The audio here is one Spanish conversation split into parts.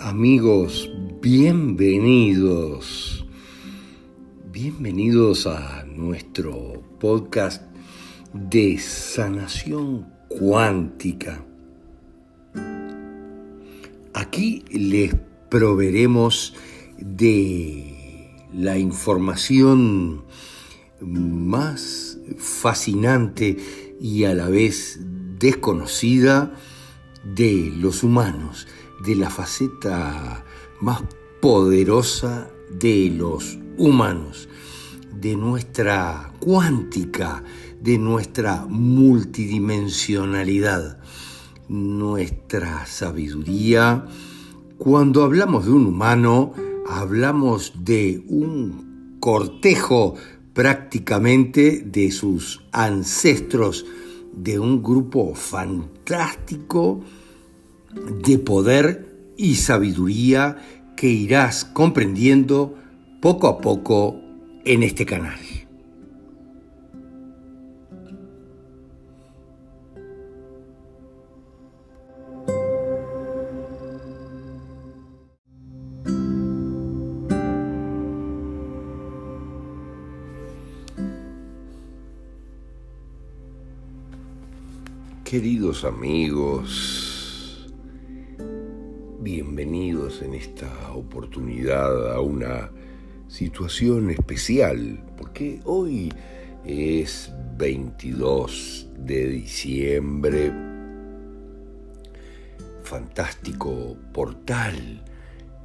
Amigos, bienvenidos a nuestro podcast de sanación cuántica. Aquí les proveeremos de la información más fascinante y a la vez desconocida de los humanos, de la faceta más poderosa de los humanos, de nuestra cuántica, de nuestra multidimensionalidad, nuestra sabiduría. Cuando hablamos de un humano, hablamos de un cortejo prácticamente de sus ancestros, de un grupo fantástico de poder y sabiduría que irás comprendiendo poco a poco en este canal. Queridos amigos, bienvenidos en esta oportunidad a una situación especial, porque hoy es 22 de diciembre, fantástico portal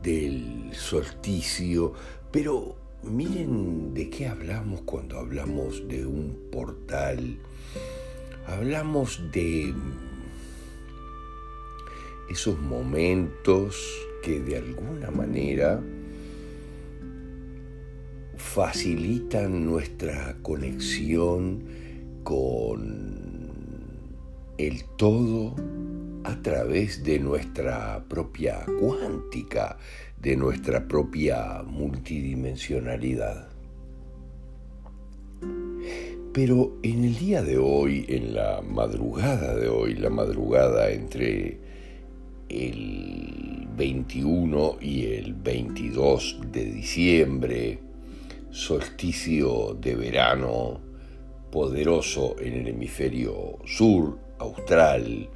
del solsticio, pero miren de qué hablamos cuando hablamos de un portal. Hablamos de esos momentos que de alguna manera facilitan nuestra conexión con el todo a través de nuestra propia cuántica, de nuestra propia multidimensionalidad. Pero en el día de hoy, en la madrugada de hoy, la madrugada entre el 21 y el 22 de diciembre, solsticio de verano poderoso en el hemisferio sur, austral,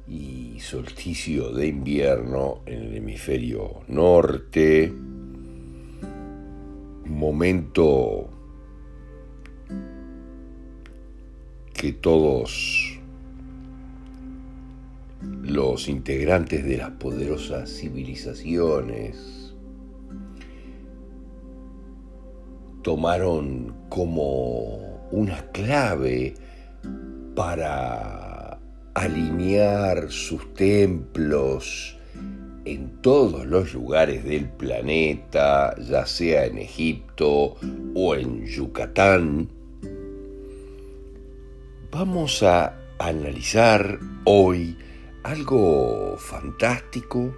y solsticio de invierno en el hemisferio norte, momento que todos los integrantes de las poderosas civilizaciones tomaron como una clave para alinear sus templos en todos los lugares del planeta, ya sea en Egipto o en Yucatán. Vamos a analizar hoy algo fantástico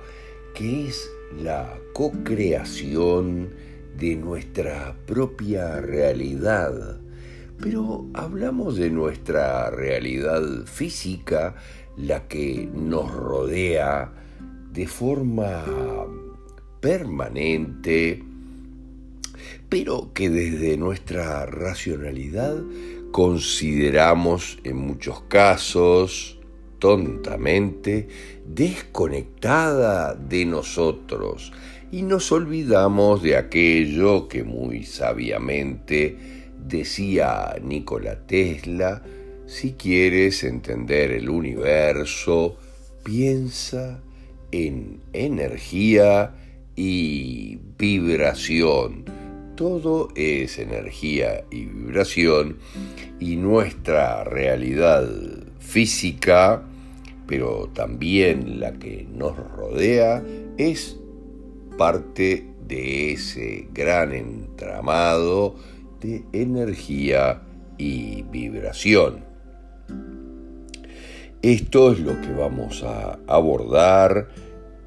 que es la co-creación de nuestra propia realidad. Pero hablamos de nuestra realidad física, la que nos rodea de forma permanente, pero que desde nuestra racionalidad consideramos en muchos casos, tontamente, desconectada de nosotros, y nos olvidamos de aquello que muy sabiamente decía Nikola Tesla: si quieres entender el universo, piensa en energía y vibración. Todo es energía y vibración, y nuestra realidad física, pero también la que nos rodea, es parte de ese gran entramado de energía y vibración. Esto es lo que vamos a abordar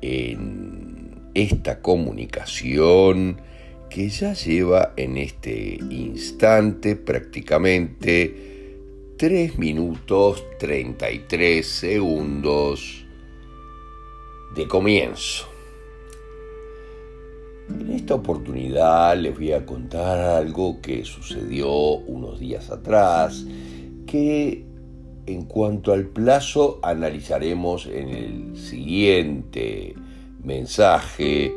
en esta comunicación que ya lleva en este instante prácticamente 3 minutos 33 segundos de comienzo. En esta oportunidad les voy a contar algo que sucedió unos días atrás, que en cuanto al plazo analizaremos en el siguiente mensaje,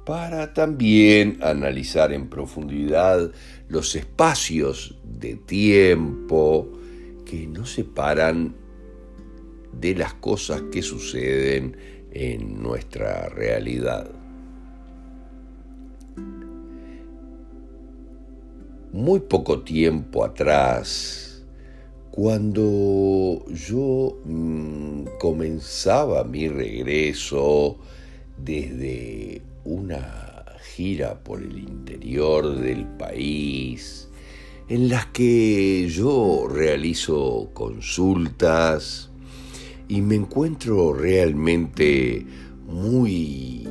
para también analizar en profundidad los espacios de tiempo que nos separan de las cosas que suceden en nuestra realidad. Muy poco tiempo atrás, cuando yo comenzaba mi regreso desde una gira por el interior del país, en las que yo realizo consultas y me encuentro realmente muy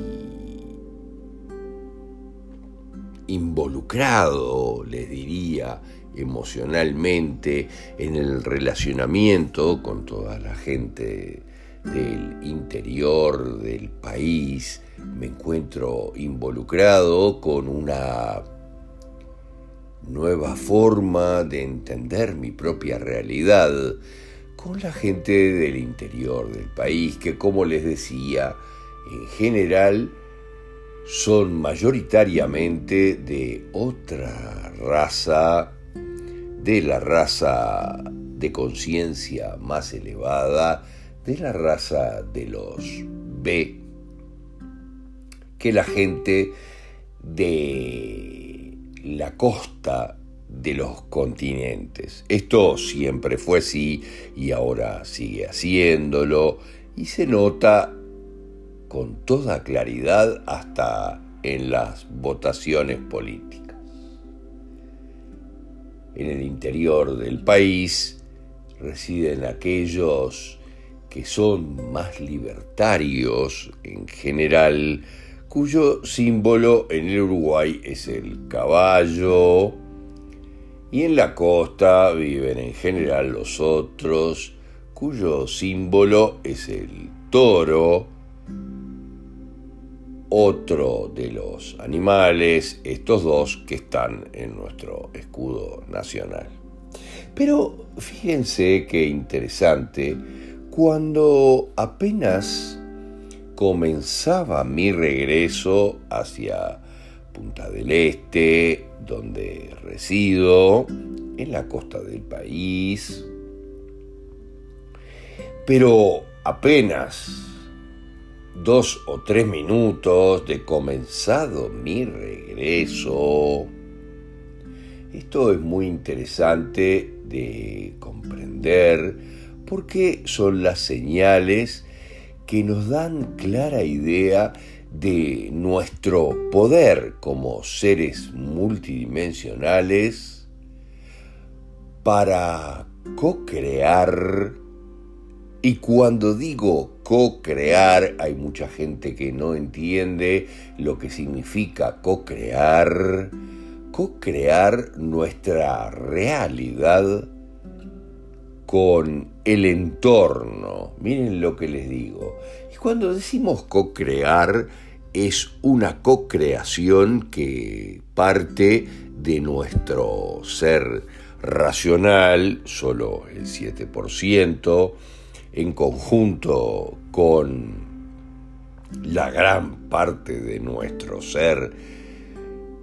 involucrado, les diría, emocionalmente en el relacionamiento con toda la gente del interior del país. Me encuentro involucrado con una nueva forma de entender mi propia realidad con la gente del interior del país, que, como les decía, en general son mayoritariamente de otra raza, de la raza de conciencia más elevada, de la raza de los B, que la gente de la costa de los continentes. Esto siempre fue así y ahora sigue haciéndolo, y se nota con toda claridad hasta en las votaciones políticas. En el interior del país residen aquellos que son más libertarios en general, cuyo símbolo en el Uruguay es el caballo, y en la costa viven en general los otros, cuyo símbolo es el toro, otro de los animales, estos dos que están en nuestro escudo nacional. Pero fíjense qué interesante, cuando apenas comenzaba mi regreso hacia Punta del Este, donde resido, en la costa del país, pero apenas 2 o 3 minutos de comenzado mi regreso. Esto es muy interesante de comprender, porque son las señales que nos dan clara idea de nuestro poder como seres multidimensionales para co-crear. Y cuando digo co-crear, hay mucha gente que no entiende lo que significa co-crear. Co-crear nuestra realidad con el entorno. Miren lo que les digo. Y cuando decimos co-crear, es una co-creación que parte de nuestro ser racional, solo el 7%, en conjunto con la gran parte de nuestro ser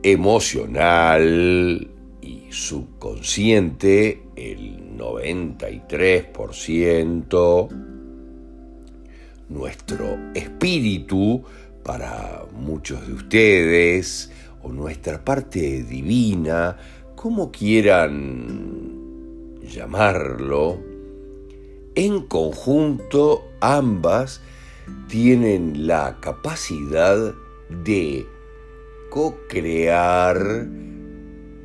emocional y subconsciente, el 93%, nuestro espíritu para muchos de ustedes, o nuestra parte divina, como quieran llamarlo. En conjunto, ambas tienen la capacidad de co-crear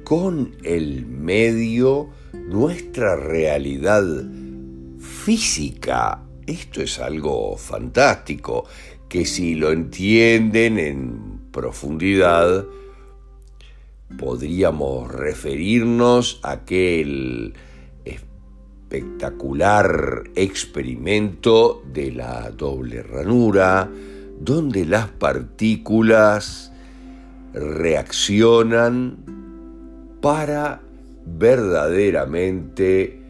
con el medio nuestra realidad física. Esto es algo fantástico, que si lo entienden en profundidad, podríamos referirnos a aquel espectacular experimento de la doble ranura, donde las partículas reaccionan para verdaderamente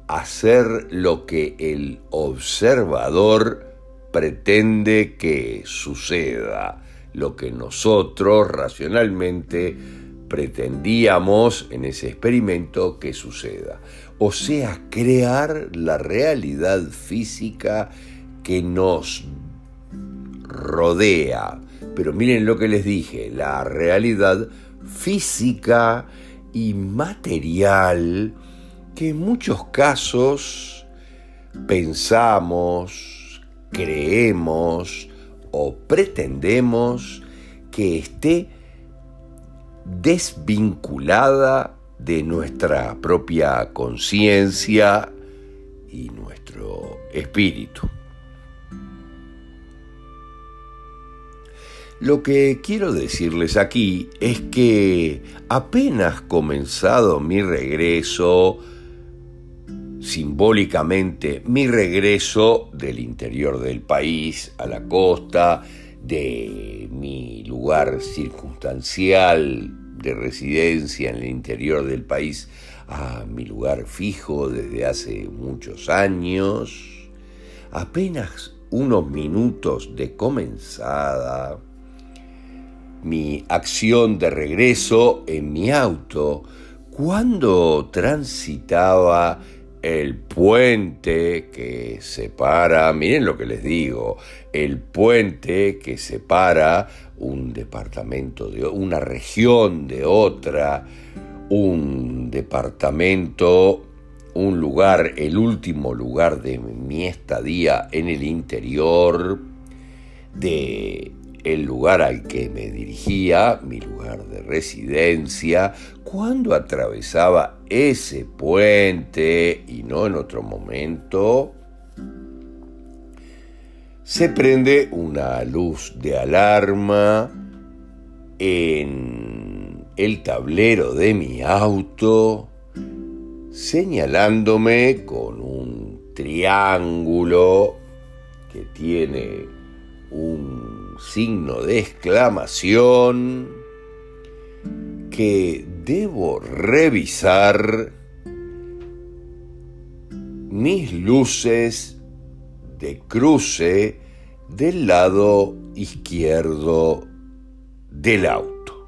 hacer lo que el observador pretende que suceda, lo que nosotros racionalmente pretendíamos en ese experimento que suceda. O sea, crear la realidad física que nos rodea. Pero miren lo que les dije, la realidad física y material que en muchos casos pensamos, creemos o pretendemos que esté desvinculada de nuestra propia conciencia y nuestro espíritu. Lo que quiero decirles aquí es que apenas comenzado mi regreso, simbólicamente mi regreso del interior del país a la costa, de mi lugar circunstancial de residencia en el interior del país a mi lugar fijo desde hace muchos años, apenas unos minutos de comenzada mi acción de regreso en mi auto, cuando transitaba el puente que separa, miren lo que les digo, el puente que separa un departamento de una región de otra, un departamento, un lugar, el último lugar de mi estadía en el interior de el lugar al que me dirigía, mi lugar de residencia, cuando atravesaba ese puente y no en otro momento, se prende una luz de alarma en el tablero de mi auto, señalándome con un triángulo que tiene un signo de exclamación que debo revisar mis luces de cruce del lado izquierdo del auto,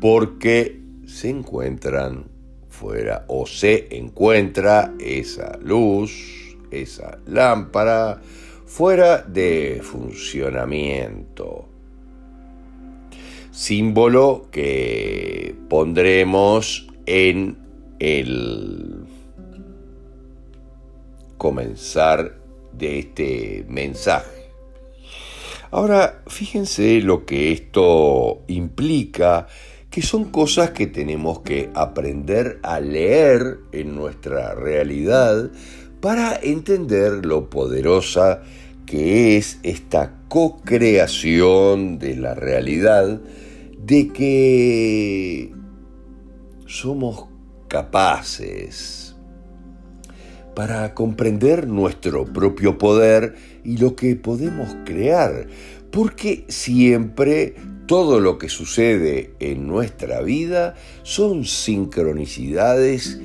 porque se encuentran fuera o se encuentra esa luz, esa lámpara, fuera de funcionamiento. Símbolo que pondremos en el comenzar de este mensaje. Ahora, fíjense lo que esto implica, que son cosas que tenemos que aprender a leer en nuestra realidad para entender lo poderosa que es esta co-creación de la realidad, de que somos capaces para comprender nuestro propio poder y lo que podemos crear, porque siempre todo lo que sucede en nuestra vida son sincronicidades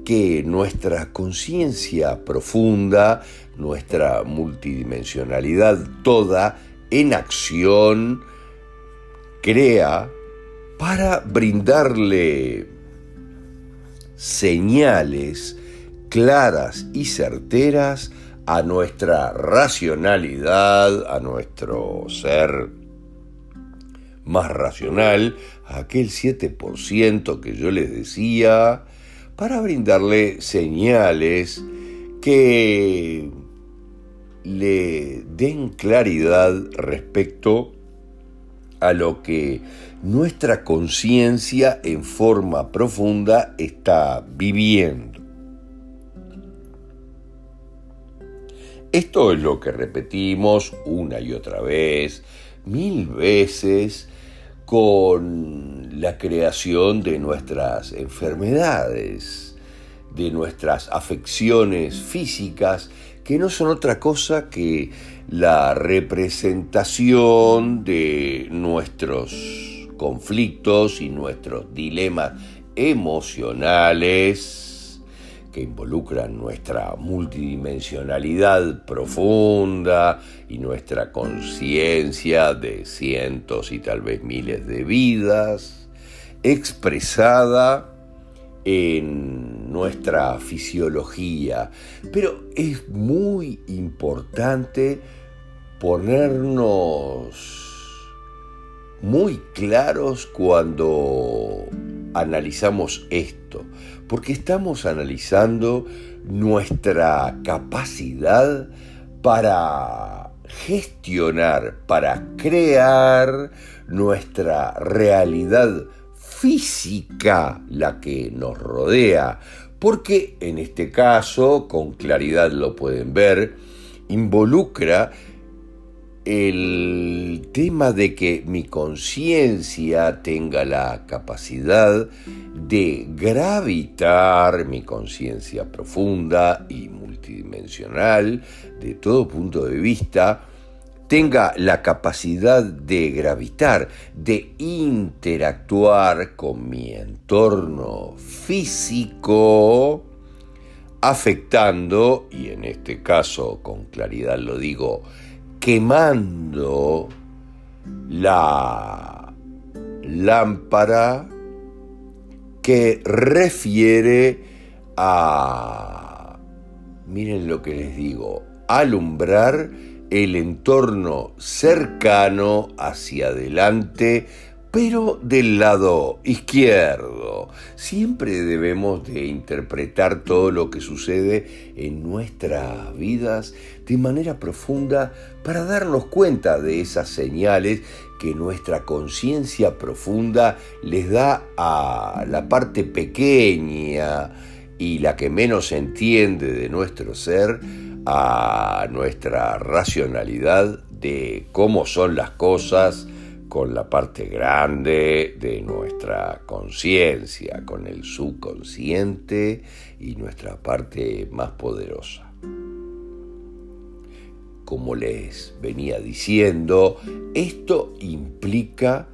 que nuestra conciencia profunda, nuestra multidimensionalidad toda en acción crea para brindarle señales claras y certeras a nuestra racionalidad, a nuestro ser más racional, a aquel 7% que yo les decía, para brindarle señales que le den claridad respecto a lo que nuestra conciencia en forma profunda está viviendo. Esto es lo que repetimos una y otra vez, 1000 veces, con la creación de nuestras enfermedades, de nuestras afecciones físicas que no son otra cosa que la representación de nuestros conflictos y nuestros dilemas emocionales que involucran nuestra multidimensionalidad profunda y nuestra conciencia de cientos y tal vez miles de vidas, expresada en nuestra fisiología. Pero es muy importante ponernos muy claros cuando analizamos esto, porque estamos analizando nuestra capacidad para gestionar, para crear nuestra realidad física, la que nos rodea, porque en este caso, con claridad lo pueden ver, involucra el tema de que mi conciencia tenga la capacidad de gravitar, mi conciencia profunda y multidimensional, de todo punto de vista, tenga la capacidad de gravitar, de interactuar con mi entorno físico, afectando, y en este caso con claridad lo digo, quemando la lámpara que refiere a, miren lo que les digo, alumbrar el entorno cercano hacia adelante, pero del lado izquierdo. Siempre debemos de interpretar todo lo que sucede en nuestras vidas de manera profunda para darnos cuenta de esas señales que nuestra conciencia profunda les da a la parte pequeña y la que menos entiende de nuestro ser, a nuestra racionalidad de cómo son las cosas con la parte grande de nuestra conciencia, con el subconsciente y nuestra parte más poderosa. Como les venía diciendo, esto implica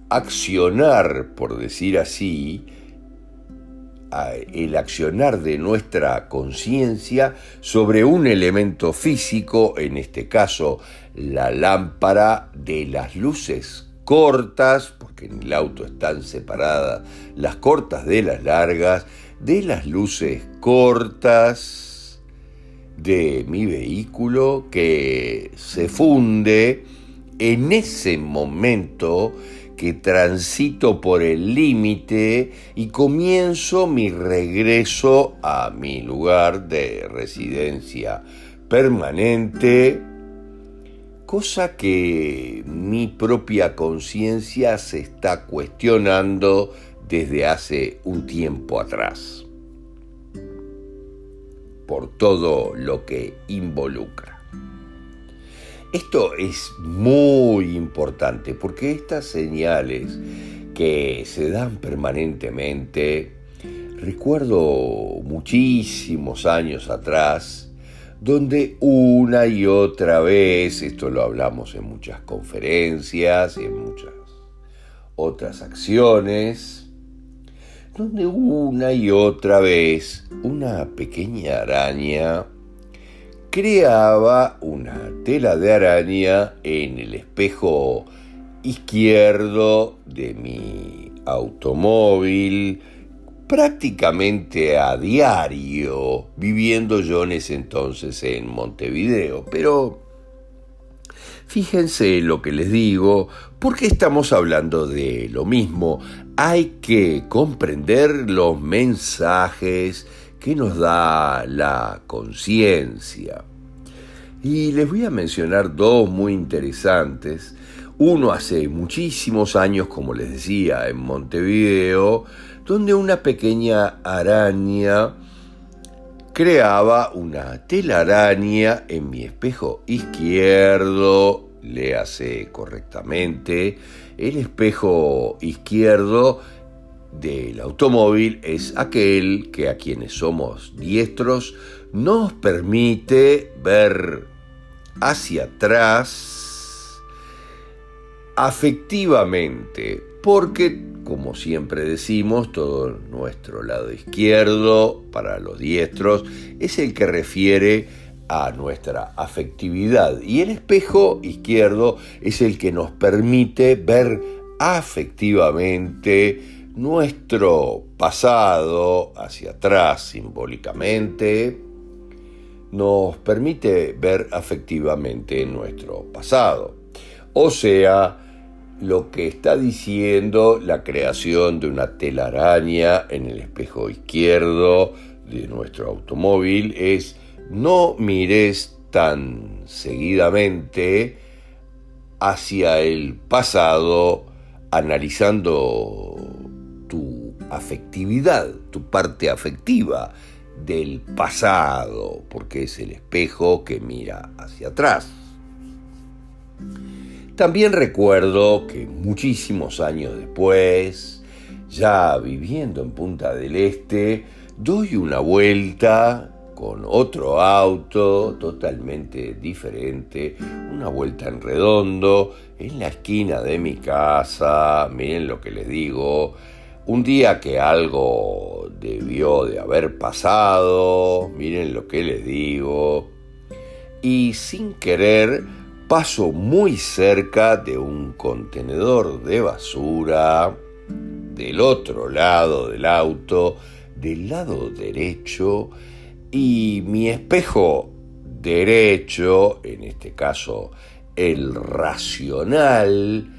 accionar, por decir así, el accionar de nuestra conciencia sobre un elemento físico, en este caso la lámpara de las luces cortas, porque en el auto están separadas las cortas de las largas, de las luces cortas de mi vehículo que se funde en ese momento que transito por el límite y comienzo mi regreso a mi lugar de residencia permanente, cosa que mi propia conciencia se está cuestionando desde hace un tiempo atrás, por todo lo que involucra. Esto es muy importante porque estas señales que se dan permanentemente, recuerdo muchísimos años atrás, donde una y otra vez, esto lo hablamos en muchas conferencias y en muchas otras acciones, donde una y otra vez una pequeña araña creaba una tela de araña en el espejo izquierdo de mi automóvil, prácticamente a diario, viviendo yo en ese entonces en Montevideo. Pero fíjense lo que les digo, porque estamos hablando de lo mismo. Hay que comprender los mensajes que nos da la conciencia. Y les voy a mencionar dos muy interesantes. Uno hace muchísimos años, como les decía, en Montevideo, donde una pequeña araña creaba una telaraña en mi espejo izquierdo, léase correctamente, el espejo izquierdo del automóvil es aquel que a quienes somos diestros nos permite ver hacia atrás afectivamente, porque, como siempre decimos, todo nuestro lado izquierdo, para los diestros, es el que refiere a nuestra afectividad, y el espejo izquierdo es el que nos permite ver afectivamente nuestro pasado hacia atrás simbólicamente, nos permite ver afectivamente nuestro pasado. O sea, lo que está diciendo la creación de una telaraña en el espejo izquierdo de nuestro automóvil es: no mires tan seguidamente hacia el pasado, analizando tu afectividad, tu parte afectiva del pasado, porque es el espejo que mira hacia atrás. También recuerdo que muchísimos años después, ya viviendo en Punta del Este, doy una vuelta con otro auto totalmente diferente, una vuelta en redondo, en la esquina de mi casa. Miren lo que les digo, un día que algo debió de haber pasado, miren lo que les digo, y sin querer paso muy cerca de un contenedor de basura del otro lado del auto, del lado derecho, y mi espejo derecho, en este caso el racional,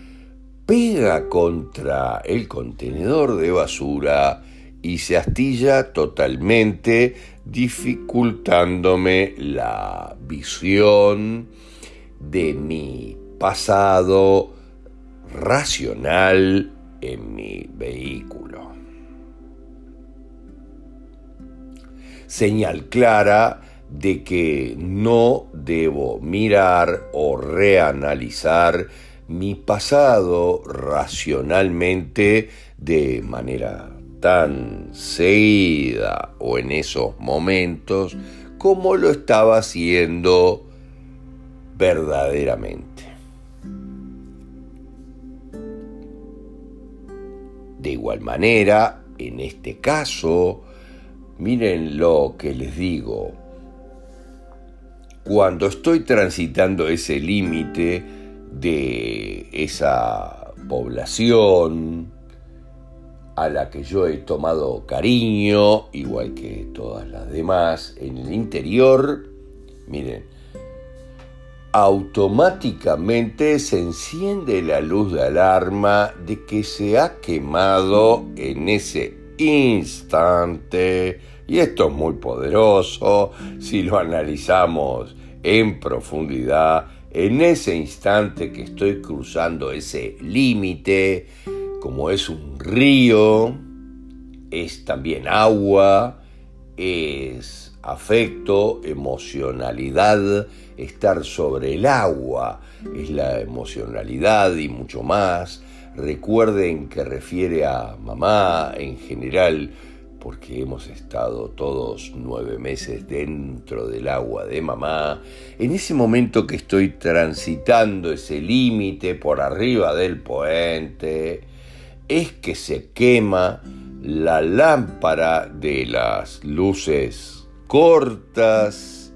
pega contra el contenedor de basura y se astilla totalmente, dificultándome la visión de mi pasado racional en mi vehículo. Señal clara de que no debo mirar o reanalizar mi pasado racionalmente de manera tan seguida o en esos momentos como lo estaba haciendo verdaderamente. De igual manera, en este caso, miren lo que les digo. Cuando estoy transitando ese límite de esa población a la que yo he tomado cariño, igual que todas las demás, en el interior, miren, automáticamente se enciende la luz de alarma de que se ha quemado en ese instante, y esto es muy poderoso si lo analizamos en profundidad. En ese instante que estoy cruzando ese límite, como es un río, es también agua, es afecto, emocionalidad. Estar sobre el agua es la emocionalidad y mucho más. Recuerden que refiere a mamá en general, porque hemos estado todos 9 meses dentro del agua de mamá. En ese momento que estoy transitando ese límite por arriba del puente, es que se quema la lámpara de las luces cortas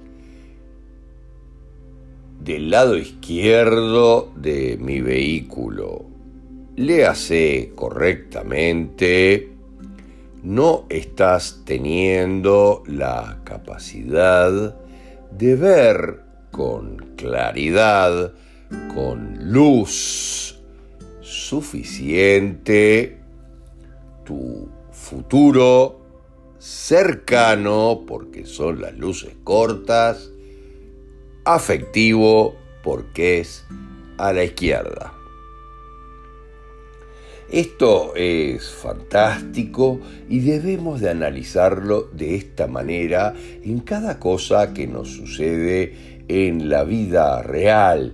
del lado izquierdo de mi vehículo. Léase correctamente: no estás teniendo la capacidad de ver con claridad, con luz suficiente, tu futuro cercano, porque son las luces cortas, afectivo, porque es a la izquierda. Esto es fantástico y debemos de analizarlo de esta manera en cada cosa que nos sucede en la vida real.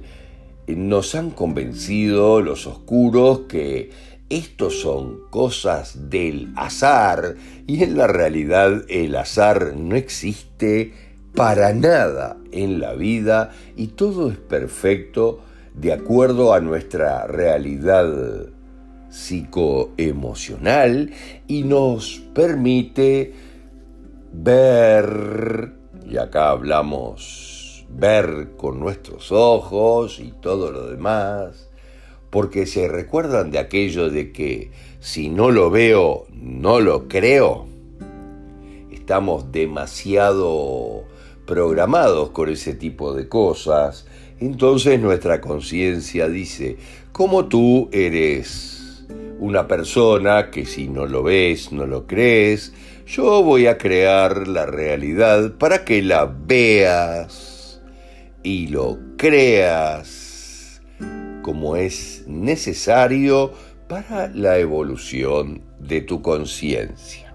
Nos han convencido los oscuros que Estos son cosas del azar y en la realidad el azar no existe para nada en la vida y todo es perfecto de acuerdo a nuestra realidad psicoemocional y nos permite ver, y acá hablamos ver con nuestros ojos y todo lo demás, porque se recuerdan de aquello de que si no lo veo, no lo creo. Estamos demasiado programados con ese tipo de cosas. Entonces nuestra conciencia dice, como tú eres una persona que si no lo ves, no lo crees, yo voy a crear la realidad para que la veas y lo creas como es necesario para la evolución de tu conciencia.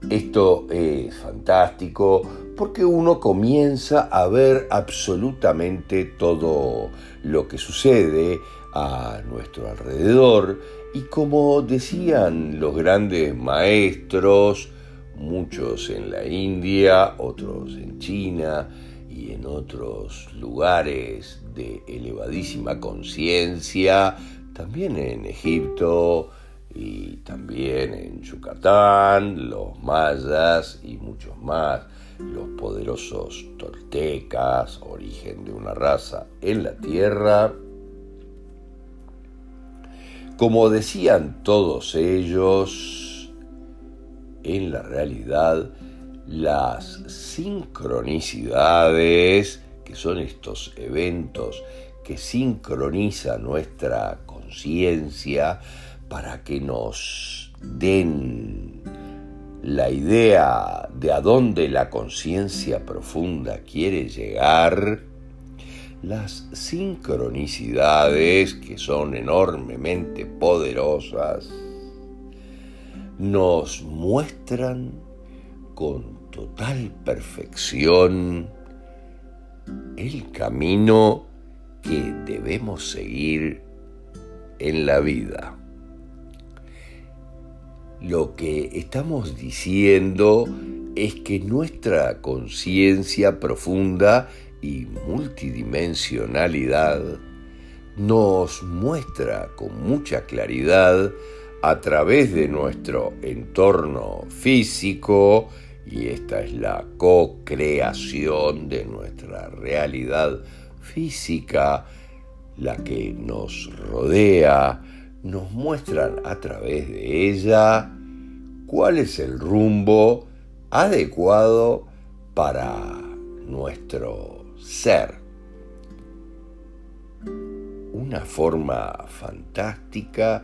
Esto es fantástico porque uno comienza a ver absolutamente todo lo que sucede a nuestro alrededor y como decían los grandes maestros, muchos en la India, otros en China y en otros lugares de elevadísima conciencia, también en Egipto, y también en Yucatán, los mayas y muchos más, los poderosos toltecas, origen de una raza en la tierra. Como decían todos ellos, en la realidad, las sincronicidades, que son estos eventos que sincronizan nuestra conciencia, para que nos den la idea de a dónde la conciencia profunda quiere llegar, las sincronicidades, que son enormemente poderosas, nos muestran con total perfección el camino que debemos seguir en la vida. Lo que estamos diciendo es que nuestra conciencia profunda y multidimensionalidad nos muestra con mucha claridad a través de nuestro entorno físico, y esta es la co-creación de nuestra realidad física, la que nos rodea, nos muestran a través de ella cuál es el rumbo adecuado para nuestro ser. Una forma fantástica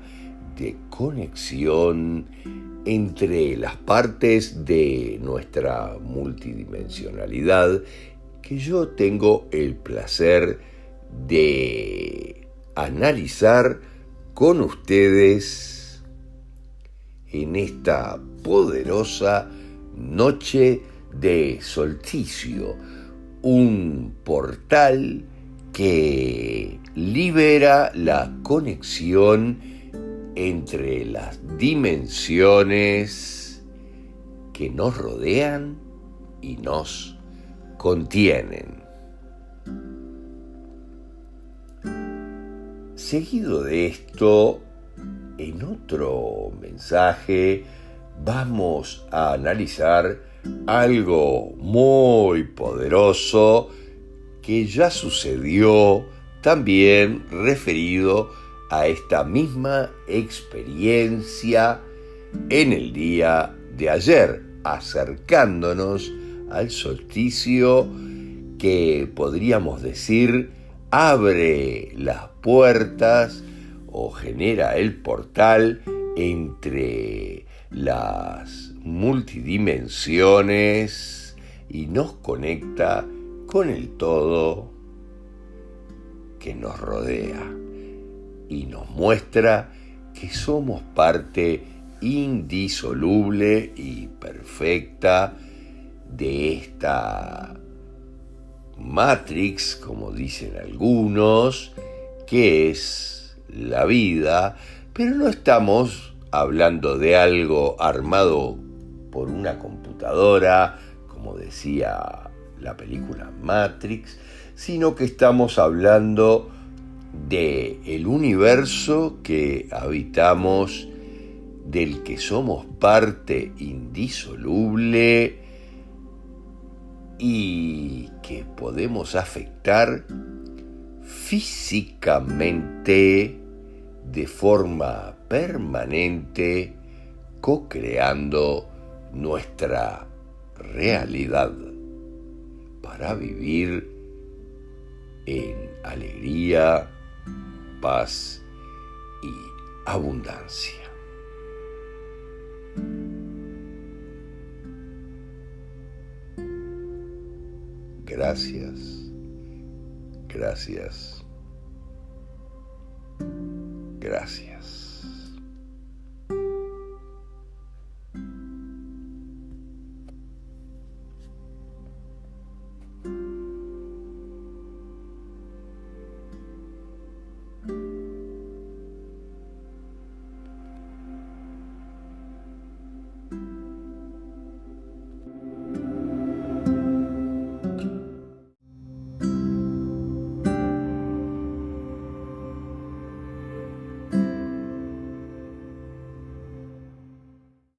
de conexión entre las partes de nuestra multidimensionalidad que yo tengo el placer de analizar con ustedes en esta poderosa noche de solsticio, un portal que libera la conexión entre las dimensiones que nos rodean y nos contienen. Seguido de esto, en otro mensaje vamos a analizar algo muy poderoso que ya sucedió también referido a esta misma experiencia en el día de ayer, acercándonos al solsticio que podríamos decir abre las puertas o genera el portal entre las multidimensiones y nos conecta con el todo que nos rodea y nos muestra que somos parte indisoluble y perfecta de esta Matrix, como dicen algunos, que es la vida, pero no estamos hablando de algo armado por una computadora, como decía la película Matrix, sino que estamos hablando de el universo que habitamos, del que somos parte indisoluble y que podemos afectar físicamente de forma permanente, co-creando nuestra realidad para vivir en alegría, paz y abundancia. Gracias, gracias, gracias.